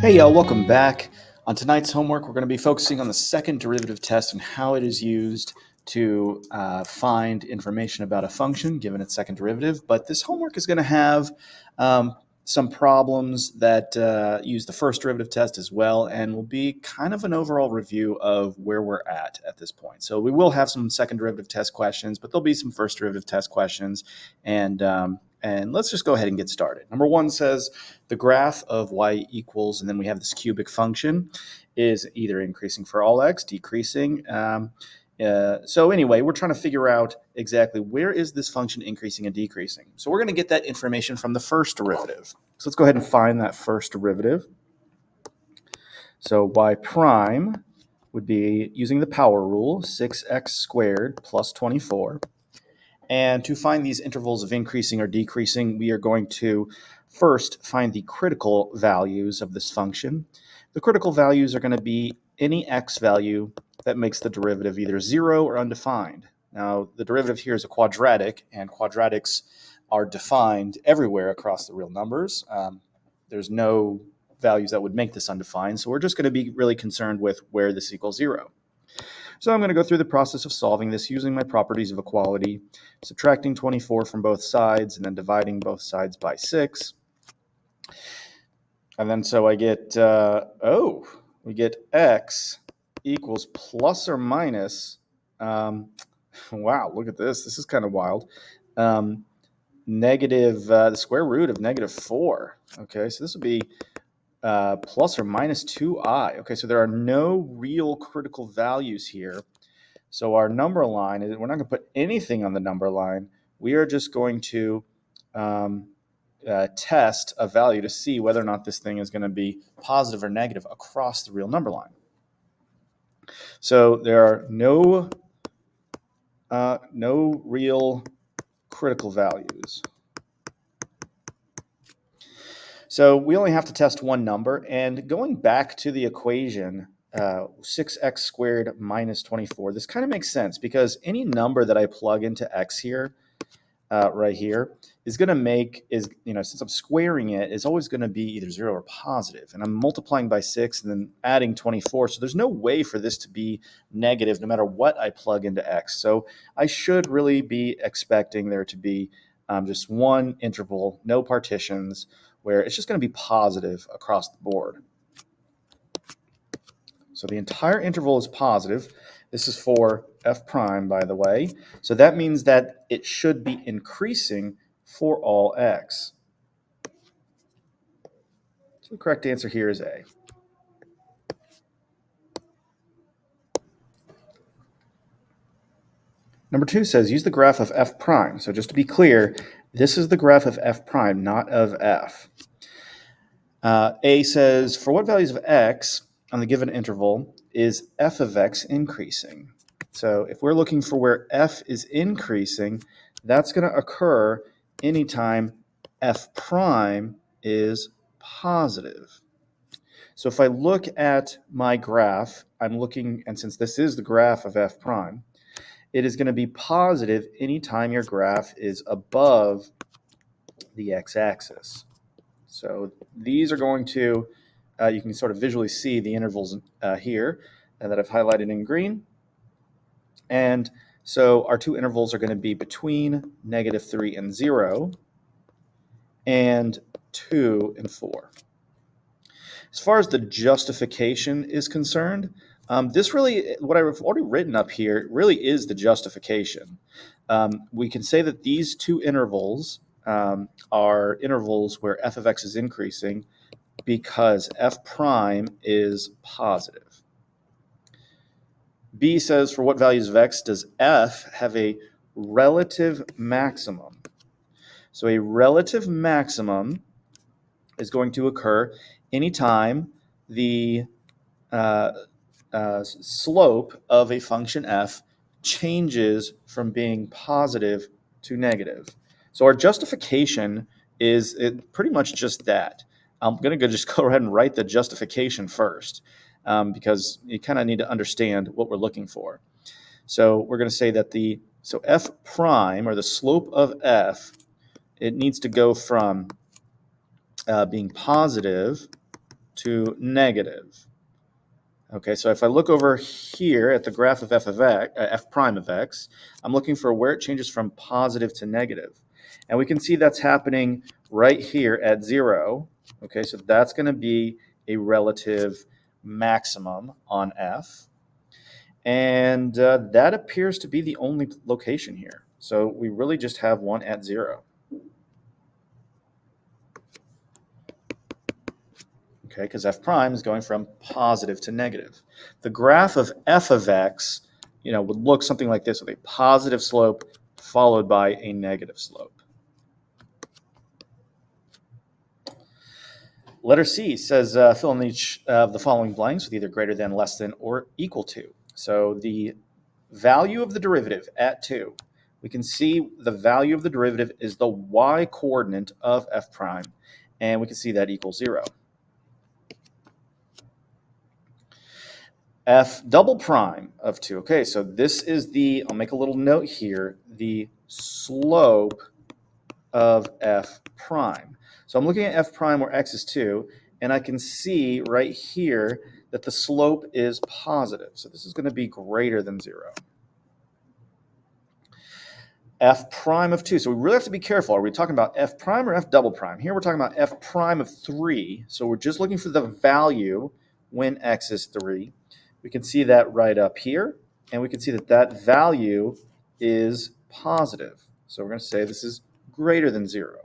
Hey y'all, welcome back. On tonight's homework, we're going to be focusing on the second derivative test and how it is used to find information about a function given its second derivative. But this homework is going to have some problems that use the first derivative test as well, and will be kind of an overall review of where we're at this point. So we will have some second derivative test questions, but there'll be some first derivative test questions, and let's just go ahead and get started. Number one says the graph of y equals, and then we have this cubic function, is either increasing for all x, decreasing. So anyway, we're trying to figure out exactly where is this function increasing and decreasing. So we're going to get that information from the first derivative. So let's go ahead and find that first derivative. So y prime would be using the power rule, 6x squared plus 24. And to find these intervals of increasing or decreasing, we are going to first find the critical values of this function. The critical values are going to be any x value that makes the derivative either 0 or undefined. Now, the derivative here is a quadratic, and quadratics are defined everywhere across the real numbers. There's no values that would make this undefined, so we're just going to be really concerned with where this equals 0. So I'm going to go through the process of solving this using my properties of equality, subtracting 24 from both sides, and then dividing both sides by 6. And then so I get, we get x equals plus or minus, wow, look at this. This is kind of wild. The square root of negative 4. Okay, so this would be plus or minus 2i. Okay, so there are no real critical values here. So our number line, we're not going to put anything on the number line. We are just going to test a value to see whether or not this thing is going to be positive or negative across the real number line. So there are no real critical values. So we only have to test one number, and going back to the equation, 6x squared minus 24, this kind of makes sense because any number that I plug into x here, right here, is going to make, since I'm squaring it, is always going to be either 0 or positive. And I'm multiplying by 6 and then adding 24. So there's no way for this to be negative no matter what I plug into x. So I should really be expecting there to be just one interval, no partitions, where it's just going to be positive across the board. So the entire interval is positive. This is for f prime, by the way. So that means that it should be increasing for all x. So the correct answer here is A. Number 2 says use the graph of f prime. So just to be clear, this is the graph of f prime, not of f. A says for what values of x on the given interval is f of x increasing? So if we're looking for where f is increasing, that's going to occur anytime f prime is positive. So if I look at my graph, I'm looking, and since this is the graph of f prime, it is going to be positive anytime your graph is above the x-axis. So these are going to, you can sort of visually see the intervals here that I've highlighted in green. And so our two intervals are going to be between -3 and 0 and 2 and 4. As far as the justification is concerned, this really, what I've already written up here, really is the justification. We can say that these two intervals are intervals where f of x is increasing because f prime is positive. B says, for what values of x does f have a relative maximum? So a relative maximum is going to occur anytime the slope of a function f changes from being positive to negative. So our justification is pretty much just that. I'm going to just go ahead and write the justification first because you kind of need to understand what we're looking for. So we're going to say that so f prime, or the slope of f, it needs to go from being positive to negative. Okay, so if I look over here at the graph of f prime of x, I'm looking for where it changes from positive to negative. And we can see that's happening right here at 0. Okay, so that's going to be a relative maximum on f. And that appears to be the only location here. So we really just have one at 0. Okay, because f prime is going from positive to negative. The graph of f of x, would look something like this, with a positive slope followed by a negative slope. Letter C says fill in each of the following blanks with either greater than, less than, or equal to. So the value of the derivative at 2, we can see the value of the derivative is the y coordinate of f prime, and we can see that equals 0. F double prime of 2. Okay, so this is I'll make a little note here, the slope of f prime. So I'm looking at f prime where x is 2, and I can see right here that the slope is positive. So this is going to be greater than 0. F prime of 2. So we really have to be careful. Are we talking about f prime or f double prime? Here we're talking about f prime of 3. So we're just looking for the value when x is 3. We can see that right up here, and we can see that that value is positive. So we're going to say this is greater than 0.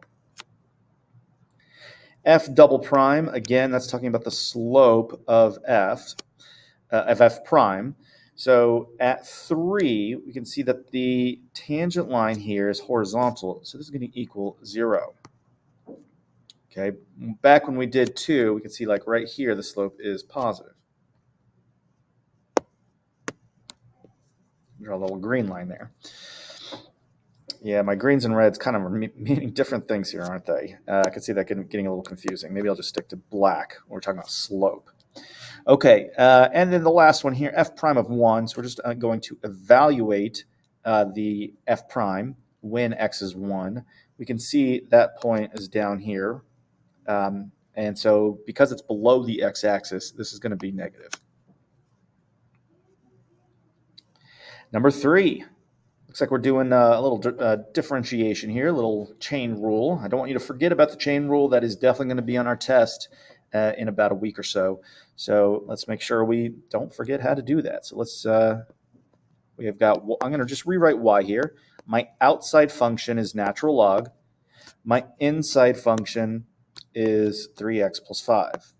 F double prime, again, that's talking about the slope of f prime. So at 3, we can see that the tangent line here is horizontal, so this is going to equal 0. Okay, back when we did 2, we can see like right here the slope is positive. Draw a little green line there. Yeah, my greens and reds kind of are meaning different things here, aren't they? I can see that getting a little confusing. Maybe I'll just stick to black when we're talking about slope. Okay, and then the last one here, f prime of 1. So we're just going to evaluate the f prime when x is 1. We can see that point is down here. And so because it's below the x-axis, this is going to be negative. Number 3. Looks like we're doing a little differentiation here, a little chain rule. I don't want you to forget about the chain rule. That is definitely going to be on our test in about a week or so. So let's make sure we don't forget how to do that. So I'm going to just rewrite y here. My outside function is natural log. My inside function is 3x plus 5.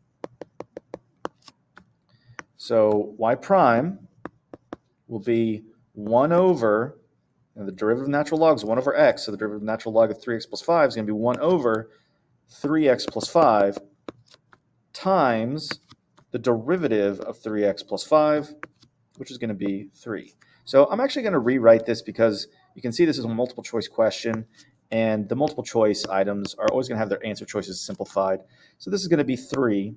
So y prime will be 1 over, and the derivative of natural log is 1 over x, so the derivative of natural log of 3x plus 5 is going to be 1 over 3x plus 5 times the derivative of 3x plus 5, which is going to be 3. So I'm actually going to rewrite this because you can see this is a multiple choice question, and the multiple choice items are always going to have their answer choices simplified. So this is going to be 3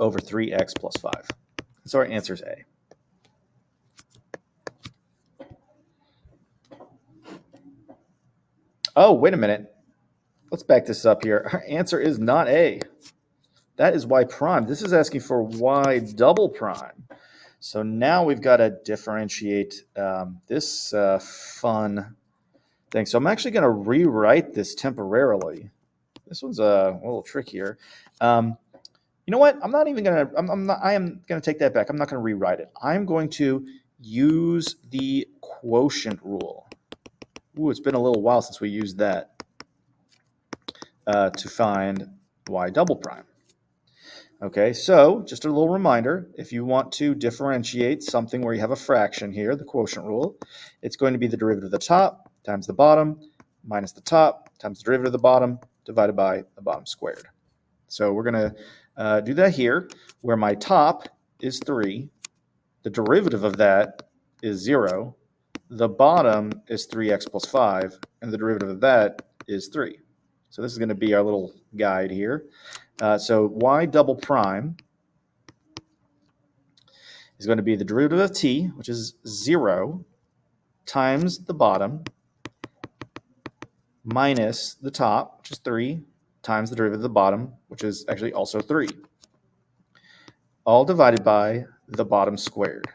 over 3x plus 5. So our answer is A. Oh, wait a minute. Let's back this up here. Our answer is not A. That is y prime. This is asking for y double prime. So now we've got to differentiate this fun thing. So I'm actually going to rewrite this temporarily. This one's a little trickier. You know what? I am going to take that back. I'm not going to rewrite it. I'm going to use the quotient rule. Ooh, it's been a little while since we used that to find y double prime. Okay, so just a little reminder, if you want to differentiate something where you have a fraction here, the quotient rule, it's going to be the derivative of the top times the bottom minus the top times the derivative of the bottom divided by the bottom squared. So we're going to do that here, where my top is 3, the derivative of that is 0, the bottom is 3x plus 5, and the derivative of that is 3. So this is going to be our little guide here. So y double prime is going to be the derivative of t, which is 0, times the bottom minus the top, which is 3, times the derivative of the bottom, which is actually also 3, all divided by the bottom squared.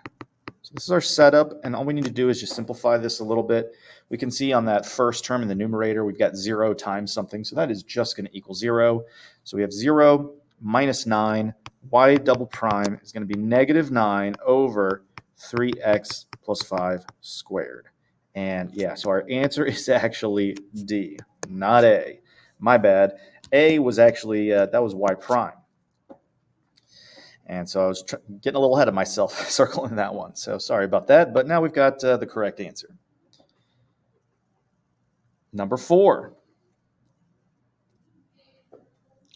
So this is our setup, and all we need to do is just simplify this a little bit. We can see on that first term in the numerator, we've got 0 times something, so that is just going to equal 0. So we have 0 minus 9, y double prime is going to be negative 9 over 3x plus 5 squared. And yeah, so our answer is actually D, not A. My bad. A was actually, that was y prime. And so I was getting a little ahead of myself circling that one. So sorry about that. But now we've got the correct answer. Number 4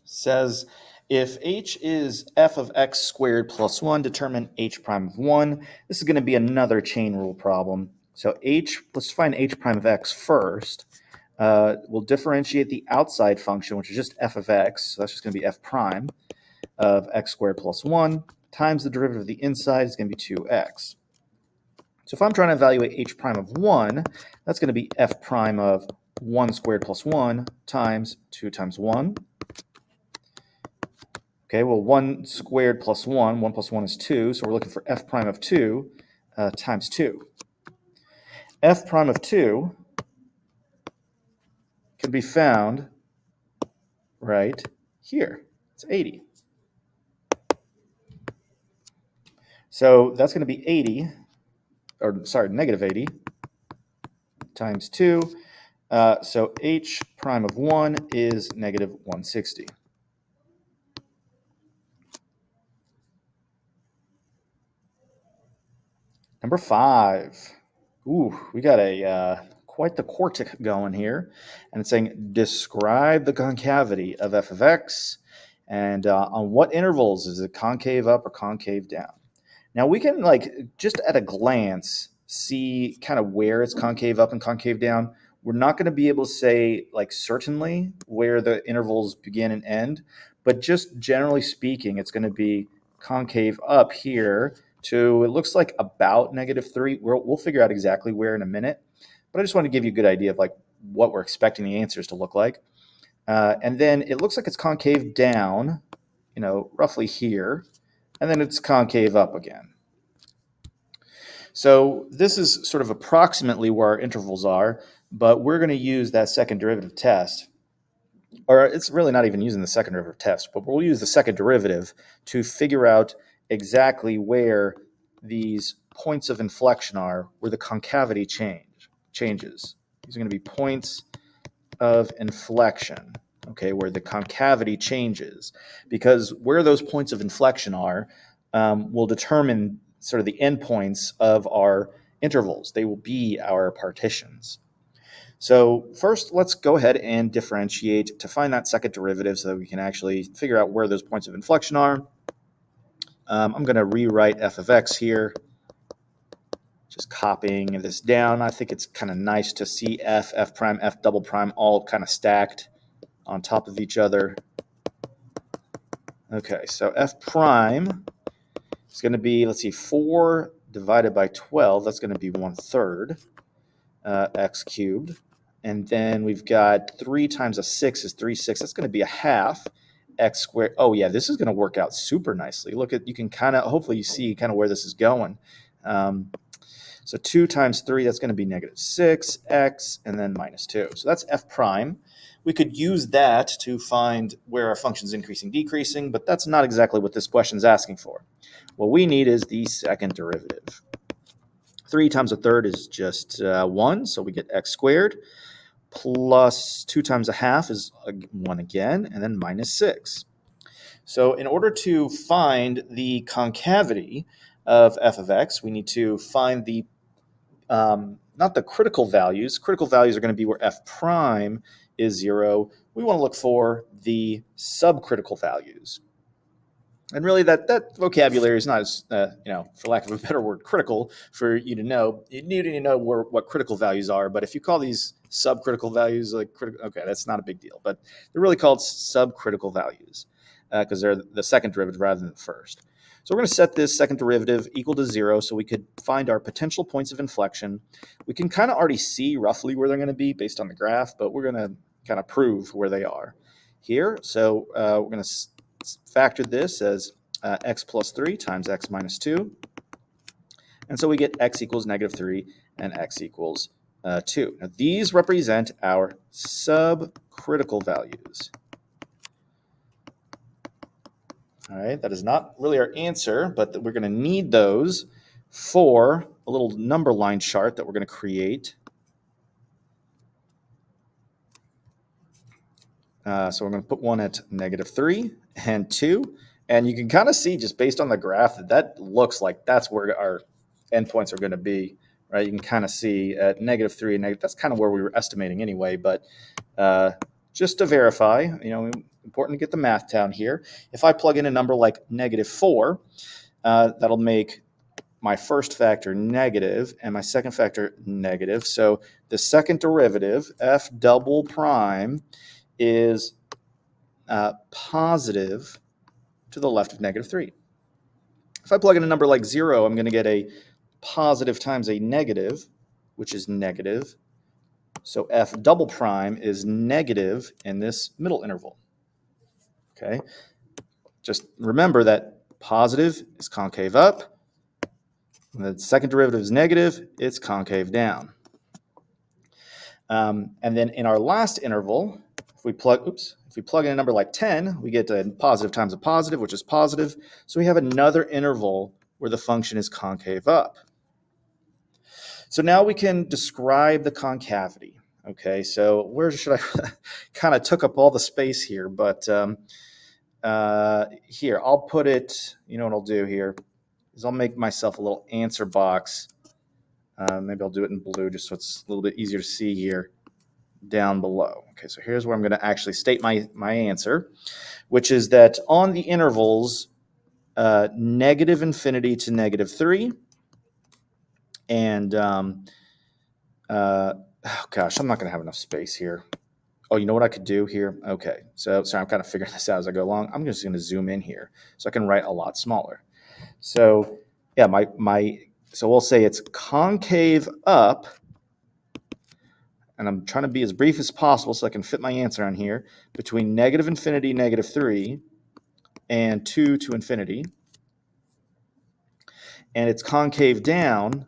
says, if h is f of x squared plus 1, determine h prime of 1. This is going to be another chain rule problem. So let's find h prime of x first. We'll differentiate the outside function, which is just f of x. So that's just going to be f prime of x squared plus 1 times the derivative of the inside is going to be 2x. So if I'm trying to evaluate h prime of 1, that's going to be f prime of 1 squared plus 1 times 2 times 1. Okay, well, 1 squared plus 1, 1 plus 1 is 2, so we're looking for f prime of 2 times 2. F prime of 2 can be found right here. It's 80. So that's going to be 80, or sorry, negative 80 times 2. So h prime of 1 is negative 160. Number 5. Ooh, we got a quite the quartic going here. And it's saying, describe the concavity of f of x, and on what intervals is it concave up or concave down? Now we can, just at a glance, see kind of where it's concave up and concave down. We're not going to be able to say, certainly where the intervals begin and end, but just generally speaking, it's going to be concave up here to, it looks like about -3. We'll figure out exactly where in a minute, but I just want to give you a good idea of what we're expecting the answers to look like. And then it looks like it's concave down, roughly here, and then it's concave up again. So this is sort of approximately where our intervals are, but we're going to use that second derivative test. Or it's really not even using the second derivative test, but we'll use the second derivative to figure out exactly where these points of inflection are, where the concavity changes. These are going to be points of inflection, okay, where the concavity changes, because where those points of inflection are will determine sort of the endpoints of our intervals. They will be our partitions. So first, let's go ahead and differentiate to find that second derivative so that we can actually figure out where those points of inflection are. I'm going to rewrite f of x here, just copying this down. I think it's kind of nice to see f prime, f double prime all kind of stacked on top of each other. Okay, so f prime is going to be, let's see, 4 divided by 12. That's going to be 1/3 x cubed. And then we've got 3 times a 6 is 3/6. That's going to be a half x squared. Oh, yeah, this is going to work out super nicely. Look at, you can kind of, hopefully you see kind of where this is going. So 2 times 3, that's going to be -6x, and then -2. So that's f prime. We could use that to find where our function's increasing, decreasing, but that's not exactly what this question is asking for. What we need is the second derivative. 3 times 1/3 is just 1, so we get x squared, plus 2 times 1/2 is 1 again, and then -6. So in order to find the concavity of f of x, we need to find the, not the critical values. Critical values are going to be where f prime is 0. We want to look for the subcritical values. And really, that vocabulary is not as, for lack of a better word, critical for you to know. You need to know what critical values are, but if you call these subcritical values, okay, that's not a big deal. But they're really called subcritical values because they're the second derivative rather than the first. So we're going to set this second derivative equal to 0 so we could find our potential points of inflection. We can kind of already see roughly where they're going to be based on the graph, but we're going to kind of prove where they are. here. So we're going to factor this as x plus 3 times x minus 2. And so we get x equals negative 3 and x equals 2. Now, these represent our subcritical values. All right, that is not really our answer, but we're going to need those for a little number line chart that we're going to create. So we're going to put one at negative 3 and 2. And you can kind of see just based on the graph that looks like that's where our endpoints are going to be, right? You can kind of see at negative 3 and negative, that's kind of where we were estimating anyway. But just to verify, important to get the math down here. If I plug in a number like negative 4, that'll make my first factor negative and my second factor negative. So the second derivative, f double prime, is positive to the left of negative 3. If I plug in a number like 0, I'm going to get a positive times a negative, which is negative. So f double prime is negative in this middle interval. Okay, just remember that positive is concave up. And the second derivative is negative, it's concave down. And then in our last interval, if we plug in a number like 10, we get a positive times a positive, which is positive. So we have another interval where the function is concave up. So now we can describe the concavity. Okay, so where should I kind of took up all the space here, but here, I'll put it, what I'll do here is I'll make myself a little answer box. Maybe I'll do it in blue just so it's a little bit easier to see here down below. Okay, so here's where I'm going to actually state my answer, which is that on the intervals negative infinity to negative 3 and oh gosh, I'm not going to have enough space here. Oh, you know what I could do here? Okay, so sorry, I'm kind of figuring this out as I go along. I'm just going to zoom in here so I can write a lot smaller. So yeah, so we'll say it's concave up, and I'm trying to be as brief as possible so I can fit my answer on here, between negative infinity, negative 3, and 2 to infinity. And it's concave down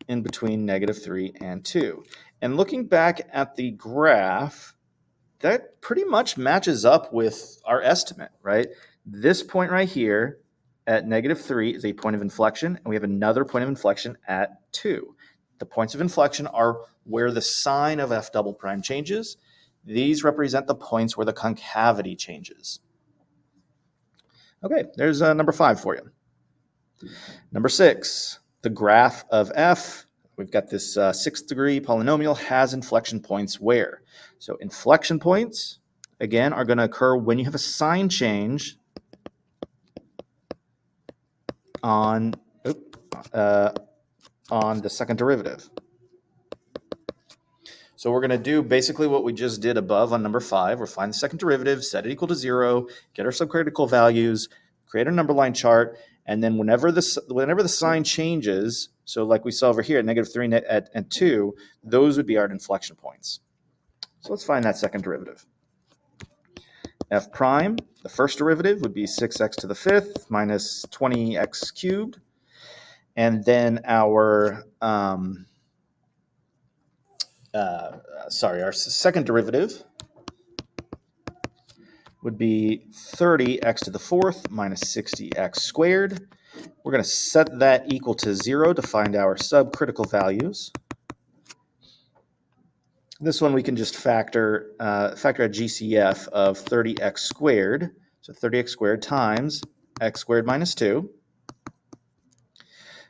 in between negative 3 and 2. And looking back at the graph, that pretty much matches up with our estimate, right? This point right here at negative 3 is a point of inflection, and we have another point of inflection at 2. The points of inflection are where the sign of f double prime changes. These represent the points where the concavity changes. Okay, there's number 5 for you. Number 6, the graph of f. We've got this 6th degree polynomial has inflection points where? So inflection points, again, are going to occur when you have a sign change on the second derivative. So we're going to do basically what we just did above on number 5. We'll find the second derivative, set it equal to 0, get our subcritical values, create a number line chart, and then whenever the sign changes, so like we saw over here at negative 3 and 2, those would be our inflection points. So let's find that second derivative. F prime, the first derivative would be 6x to the 5th minus 20x cubed. And then our second derivative would be 30x to the 4th minus 60x squared. We're going to set that equal to 0 to find our subcritical values. This one we can just factor a GCF of 30x squared. So 30x squared times x squared minus 2.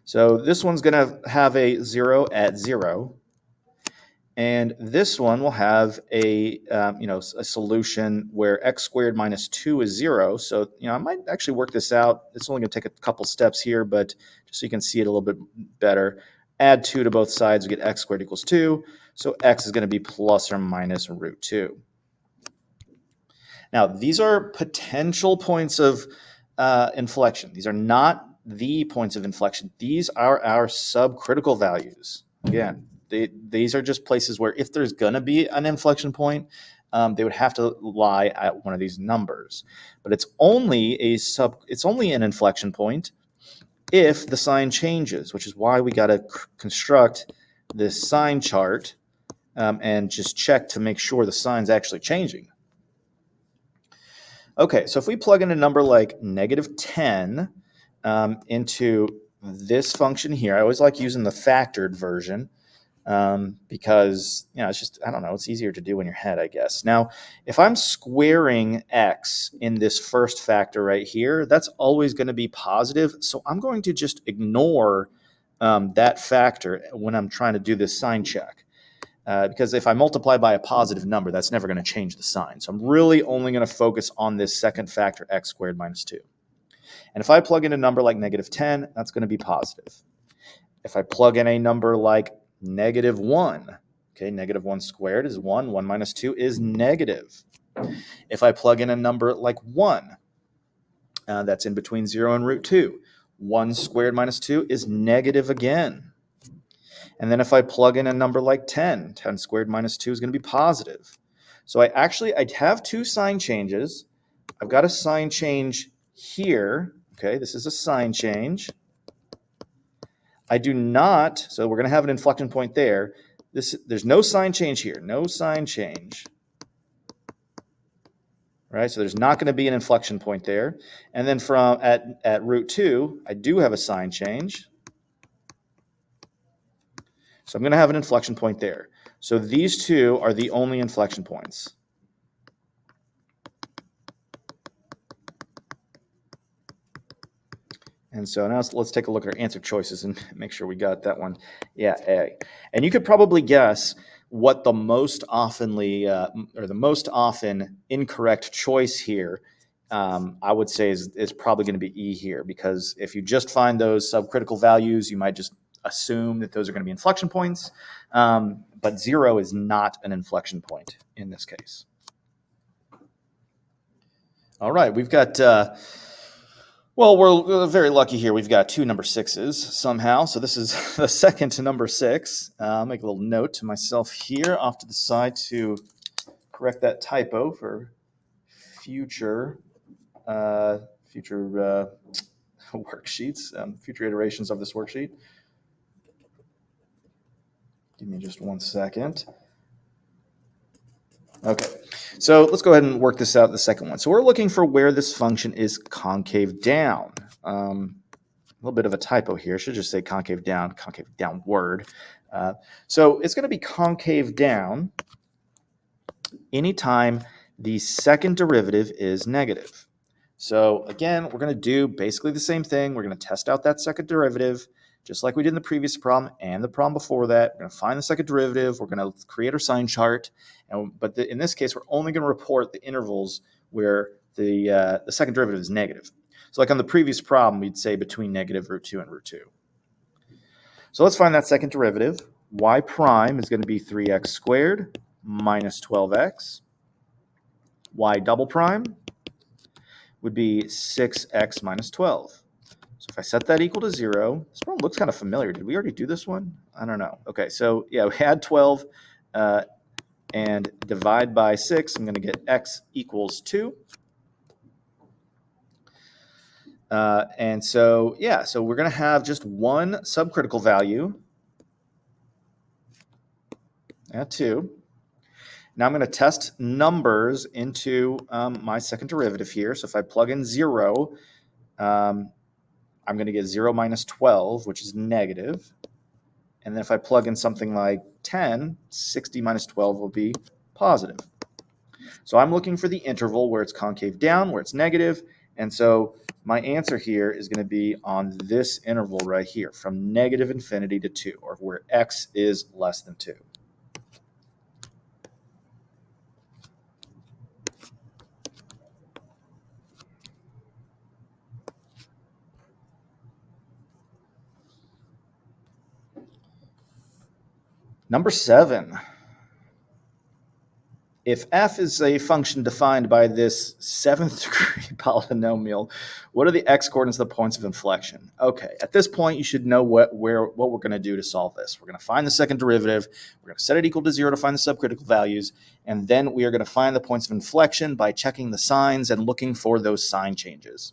So this one's going to have a 0 at 0. And this one will have a solution where x squared minus 2 is 0. So I might actually work this out. It's only going to take a couple steps here, but just so you can see it a little bit better. Add 2 to both sides, we get x squared equals 2. So x is going to be plus or minus root 2. Now, these are potential points of inflection. These are not the points of inflection. These are our subcritical values. Again, these are just places where if there's going to be an inflection point, they would have to lie at one of these numbers. But it's only an inflection point if the sign changes, which is why we got to construct this sign chart and just check to make sure the sign's actually changing. Okay, so if we plug in a number like -10 into this function here, I always like using the factored version because, it's just, I don't know, it's easier to do in your head, I guess. Now, if I'm squaring x in this first factor right here, that's always going to be positive. So I'm going to just ignore that factor when I'm trying to do this sign check. Because if I multiply by a positive number, that's never going to change the sign. So I'm really only going to focus on this second factor, x squared minus 2. And if I plug in a number like -10, that's going to be positive. If I plug in a number like -1, okay, -1 squared is 1, 1 minus 2 is negative. If I plug in a number like 1, that's in between 0 and √2, 1 squared minus 2 is negative again. And then if I plug in a number like 10, 10 squared minus 2 is going to be positive. So I have two sign changes. I've got a sign change here. Okay, this is a sign change. I do not, so we're going to have an inflection point there. There's no sign change here, no sign change. Right, so there's not going to be an inflection point there. And then from at √2, I do have a sign change. So I'm going to have an inflection point there. So these two are the only inflection points. And so now let's take a look at our answer choices and make sure we got that one. Yeah, A. And you could probably guess what the most often incorrect choice here, I would say is probably going to be E here, because if you just find those subcritical values, you might just assume that those are going to be inflection points, but 0 is not an inflection point in this case. All right, we've got, well, we're very lucky here. We've got two number 6s somehow, so this is the second to number 6. I'll make a little note to myself here off to the side to correct that typo for future worksheets, future iterations of this worksheet. Give me just 1 second. Okay, so let's go ahead and work this out, the second one. So we're looking for where this function is concave down. A little bit of a typo here. I should just say concave downward. So it's going to be concave down anytime the second derivative is negative. So again, we're going to do basically the same thing. We're going to test out that second derivative, just like we did in the previous problem and the problem before that. We're going to find the second derivative. We're going to create our sign chart. But in this case, we're only going to report the intervals where the second derivative is negative. So like on the previous problem, we'd say between -√2 and √2. So let's find that second derivative. Y prime is going to be 3x squared minus 12x. Y double prime would be 6x minus 12. So if I set that equal to 0, this problem looks kind of familiar. Did we already do this one? I don't know. Okay, so yeah, we had 12 and divide by 6. I'm going to get x equals 2. And so, yeah, so we're going to have just one subcritical value at 2. Now I'm going to test numbers into my second derivative here. So if I plug in 0, I'm going to get 0 minus 12, which is negative. And then if I plug in something like 10, 60 minus 12 will be positive. So I'm looking for the interval where it's concave down, where it's negative. And so my answer here is going to be on this interval right here, from -infinity to 2, or where x is less than 2. Number 7. if f is a function defined by this 7th degree polynomial, what are the x coordinates of the points of inflection? Okay, at this point, you should know what we're going to do to solve this. We're going to find the second derivative. We're going to set it equal to 0 to find the subcritical values. And then we are going to find the points of inflection by checking the signs and looking for those sign changes.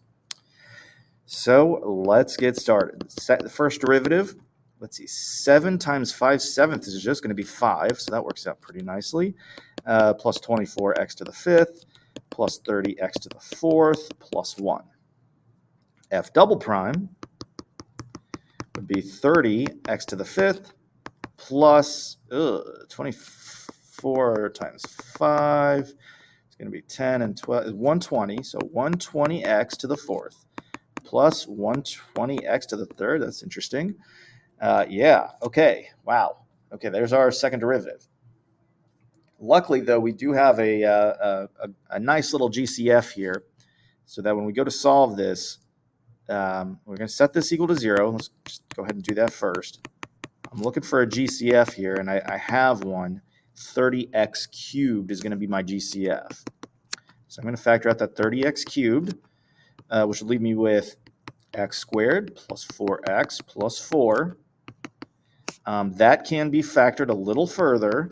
So let's get started. Set the first derivative. Let's see, 7 times 5/7 is just going to be 5, so that works out pretty nicely. Plus 24x to the 5th, plus 30x to the 4th, plus 1. F double prime would be 30x to the 5th, plus 24 times 5. It's going to be 10 and 12, 120, so 120x to the 4th, plus 120x to the 3rd. That's interesting. Yeah, okay, wow. Okay, there's our second derivative. Luckily, though, we do have a nice little GCF here, so that when we go to solve this, we're going to set this equal to 0. Let's just go ahead and do that first. I'm looking for a GCF here, and I have one. 30x cubed is going to be my GCF. So I'm going to factor out that 30x cubed, which will leave me with x squared plus 4x plus 4. That can be factored a little further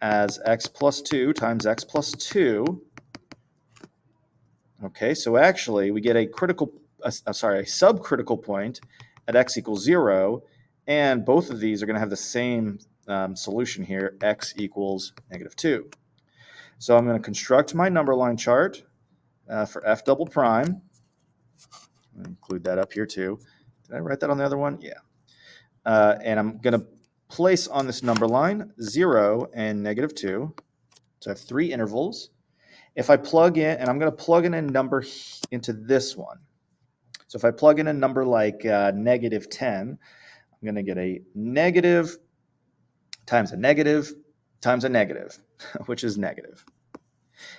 as x plus 2 times x plus 2. Okay, so actually we get a subcritical point at x equals 0, and both of these are going to have the same solution here, x equals -2. So I'm going to construct my number line chart for f double prime. I'm going to include that up here too. Did I write that on the other one? Yeah. And I'm going to place on this number line 0 and -2. So I have 3 intervals. If I plug in, and I'm going to plug in a number into this one. So if I plug in a number like -10, I'm going to get a negative times a negative times a negative, which is negative.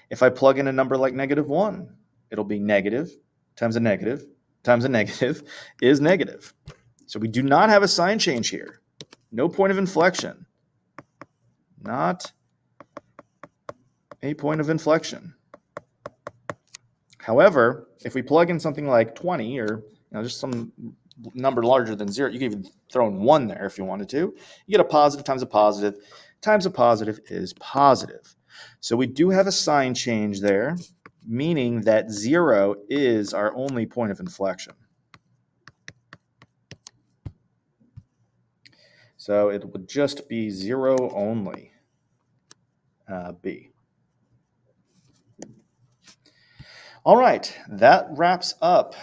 If I plug in a number like -1, it'll be negative times a negative times a negative is negative. So we do not have a sign change here. No point of inflection. Not a point of inflection. However, if we plug in something like 20 or just some number larger than 0, you can even throw in 1 there if you wanted to. You get a positive times a positive times a positive is positive. So we do have a sign change there, meaning that 0 is our only point of inflection. So it would just be 0 only, B. All right, that wraps up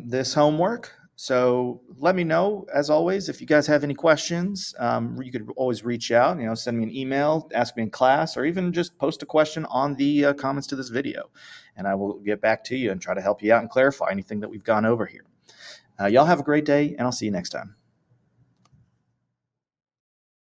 this homework. So let me know, as always, if you guys have any questions. You could always reach out, send me an email, ask me in class, or even just post a question on the comments to this video. And I will get back to you and try to help you out and clarify anything that we've gone over here. Y'all have a great day, and I'll see you next time.